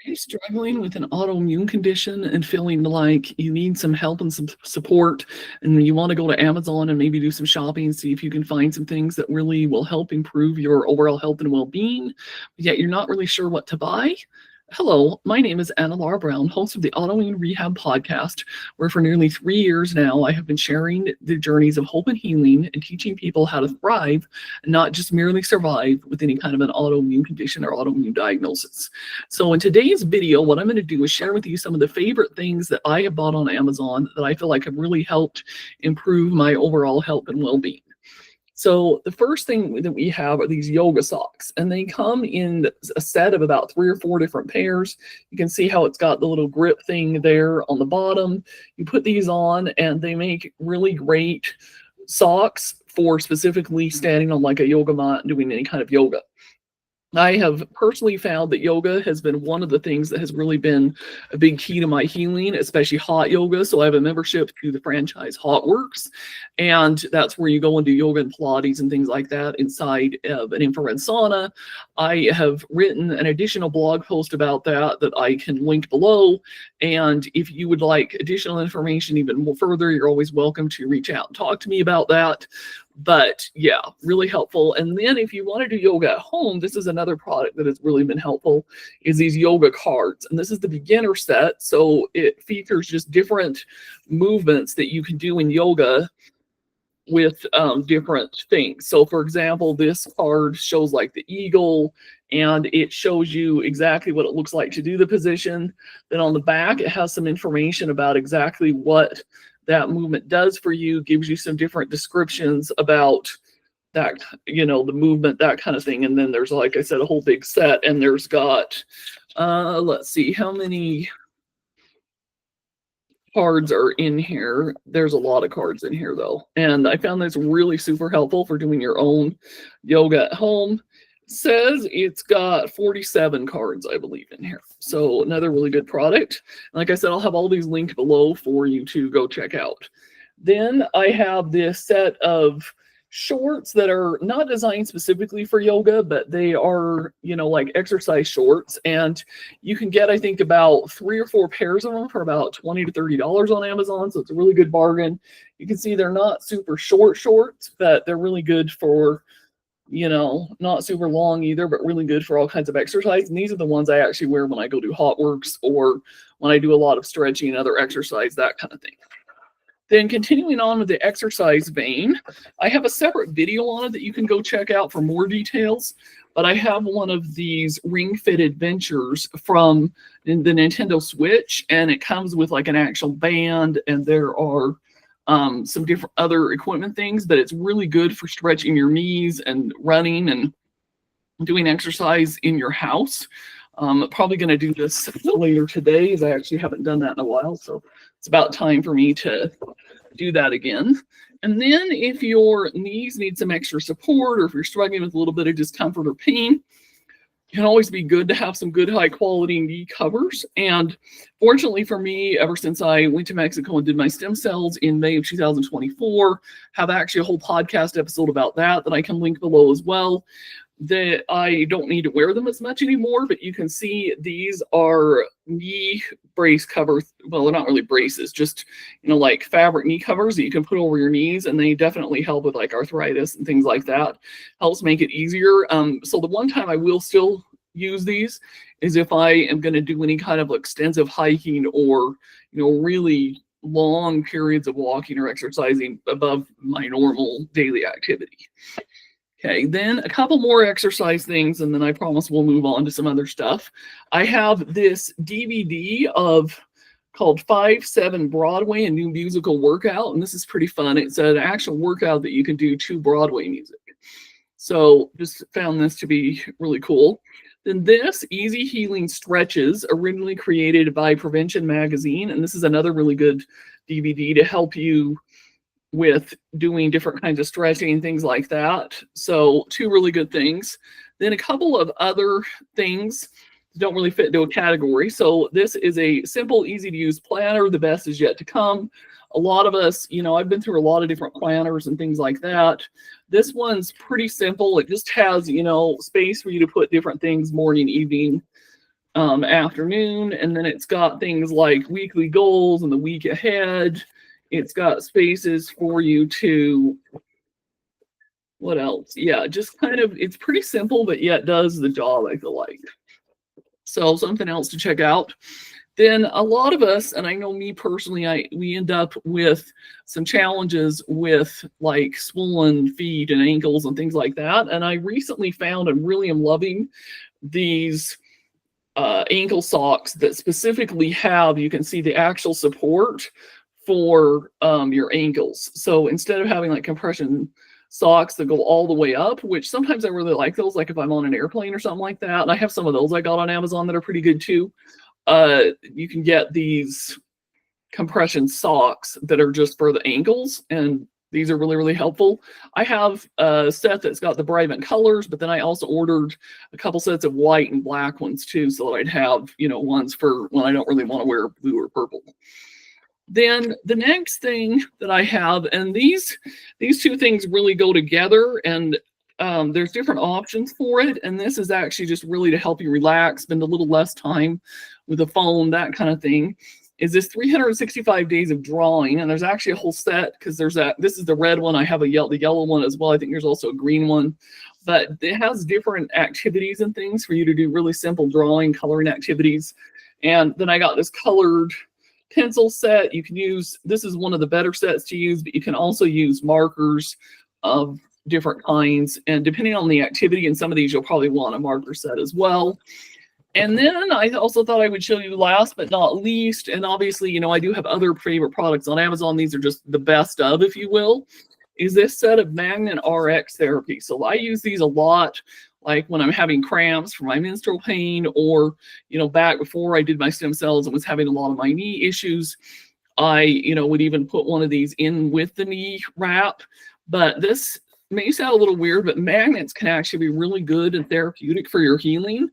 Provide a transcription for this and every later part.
You're struggling with an autoimmune condition and feeling like you need some help and some support, and you want to go to Amazon and maybe do some shopping, see if you can find some things that really will help improve your overall health and well-being, yet you're not really sure what to buy. Hello, my name is Anna Laura Brown, host of the Autoimmune Rehab Podcast, where for nearly 3 years now I have been sharing the journeys of hope and healing and teaching people how to thrive and not just merely survive with any kind of an autoimmune condition or autoimmune diagnosis. So in today's video, what I'm going to do is share with you some of the favorite things that I have bought on Amazon that I feel like have really helped improve my overall health and well-being. So the first thing that we have are these yoga socks, and they come in a set of about 3 or 4 different pairs. You can see how it's got the little grip thing there on the bottom. You put these on and they make really great socks for specifically standing on like a yoga mat and doing any kind of yoga. I have personally found that yoga has been one of the things that has really been a big key to my healing, especially hot yoga. So I have a membership to the franchise HotWorks, and that's where you go and do yoga and Pilates and things like that inside of an infrared sauna. I have written an additional blog post about that that I can link below. And if you would like additional information even more further, you're always welcome to reach out and talk to me about that. But yeah, really helpful. And then if you want to do yoga at home, this is another product that has really been helpful, is these yoga cards. And this is the beginner set. So it features just different movements that you can do in yoga with different things. So for example, this card shows like the eagle, and it shows you exactly what it looks like to do the position. Then on the back, it has some information about exactly what that movement does for you, gives you some different descriptions about that, the movement, that kind of thing. And then there's, like I said, a whole big set, and there's got, let's see how many cards are in here. There's a lot of cards in here though. And I found this really super helpful for doing your own yoga at home. Says it's got 47 cards, I believe, in here. So another really good product. Like I said, I'll have all these linked below for you to go check out. Then I have this set of shorts that are not designed specifically for yoga, but they are, like exercise shorts. And you can get, I think, about 3 or 4 pairs of them for about $20 to $30 on Amazon. So it's a really good bargain. You can see they're not super short shorts, but they're really good for, not super long either, but really good for all kinds of exercise. And these are the ones I actually wear when I go do HotWorks or when I do a lot of stretching and other exercise, that kind of thing. Then continuing on with the exercise vein, I have a separate video on it that you can go check out for more details. But I have one of these Ring Fit Adventures from the Nintendo Switch, and it comes with like an actual band, and there are some different other equipment things, but it's really good for stretching your knees and running and doing exercise in your house. Probably going to do this later today, as I actually haven't done that in a while. So it's about time for me to do that again. And then if your knees need some extra support, or if you're struggling with a little bit of discomfort or pain, it can always be good to have some good high quality knee covers. And fortunately for me, ever since I went to Mexico and did my stem cells in May of 2024, have actually a whole podcast episode about that I can link below as well. That I don't need to wear them as much anymore, but you can see these are knee brace covers. Well, they're not really braces, just, like fabric knee covers that you can put over your knees, and they definitely help with like arthritis and things like that. Helps make it easier. So the one time I will still use these is if I am going to do any kind of extensive hiking or, really long periods of walking or exercising above my normal daily activity. Okay, then a couple more exercise things, and then I promise we'll move on to some other stuff. I have this DVD called 5-7 Broadway, a new musical workout, and this is pretty fun. It's an actual workout that you can do to Broadway music. So just found this to be really cool. Then this, Easy Healing Stretches, originally created by Prevention Magazine, and this is another really good DVD to help you with doing different kinds of stretching and things like that. So 2 really good things. Then a couple of other things don't really fit into a category. So this is a simple, easy to use planner. The best is yet to come. A lot of us, I've been through a lot of different planners and things like that. This one's pretty simple. It just has, space for you to put different things, morning, evening, afternoon. And then it's got things like weekly goals and the week ahead. It's got spaces for you to, what else? Yeah, just kind of, it's pretty simple, but yet does the job, I feel like. So something else to check out. Then a lot of us, and I know me personally, we end up with some challenges with like swollen feet and ankles and things like that. And I recently found and really am loving these ankle socks that specifically have, you can see the actual support for your ankles. So instead of having like compression socks that go all the way up, which sometimes I really like those, like if I'm on an airplane or something like that. And I have some of those I got on Amazon that are pretty good too. You can get these compression socks that are just for the ankles, and these are really, really helpful. I have a set that's got the bright colors, but then I also ordered a couple sets of white and black ones too, so that I'd have, you know, ones for when I don't really want to wear blue or purple. Then the next thing that I have, and these two things really go together, and there's different options for it. And this is actually just really to help you relax, spend a little less time with the phone, that kind of thing, is this 365 days of drawing. And there's actually a whole set, because there's that, this is the red one. I have the yellow one as well. I think there's also a green one, but it has different activities and things for you to do, really simple drawing, coloring activities. And then I got this colored pencil set. You can use, this is one of the better sets to use, but you can also use markers of different kinds, and depending on the activity, and some of these you'll probably want a marker set as well. And then I also thought I would show you, last but not least, and obviously, you know, I do have other favorite products on Amazon. These are just the best of, if you will, is this set of Magnet RX therapy. So I use these a lot, like when I'm having cramps for my menstrual pain, or, you know, back before I did my stem cells and was having a lot of my knee issues, I, you know, would even put one of these in with the knee wrap. But this may sound a little weird, but magnets can actually be really good and therapeutic for your healing.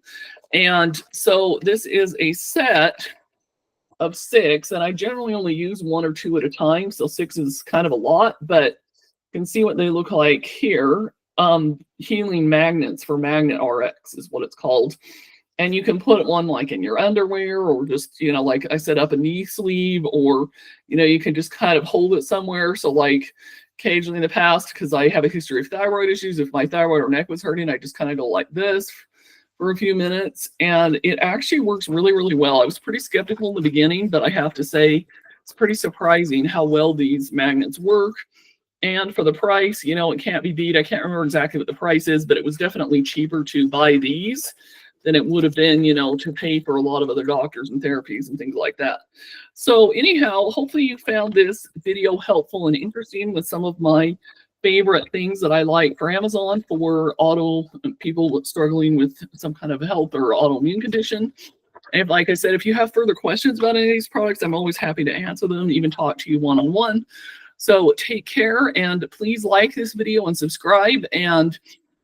And so this is a set of 6, and I generally only use 1 or 2 at a time. So 6 is kind of a lot, but you can see what they look like here. Healing magnets for Magnet RX is what it's called. And you can put one like in your underwear, or just, you know, like I said, up a knee sleeve, or, you know, you can just kind of hold it somewhere. So like occasionally in the past, because I have a history of thyroid issues, if my thyroid or neck was hurting, I just kind of go like this for a few minutes, and it actually works really, really well. I was pretty skeptical in the beginning, but I have to say it's pretty surprising how well these magnets work. And for the price, you know, it can't be beat. I can't remember exactly what the price is, but it was definitely cheaper to buy these than it would have been, you know, to pay for a lot of other doctors and therapies and things like that. So anyhow, hopefully you found this video helpful and interesting with some of my favorite things that I like for Amazon for people struggling with some kind of health or autoimmune condition. And like I said, if you have further questions about any of these products, I'm always happy to answer them, even talk to you one-on-one. So take care, and please like this video and subscribe, and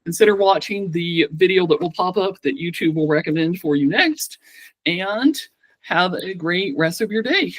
consider watching the video that will pop up that YouTube will recommend for you next, and have a great rest of your day.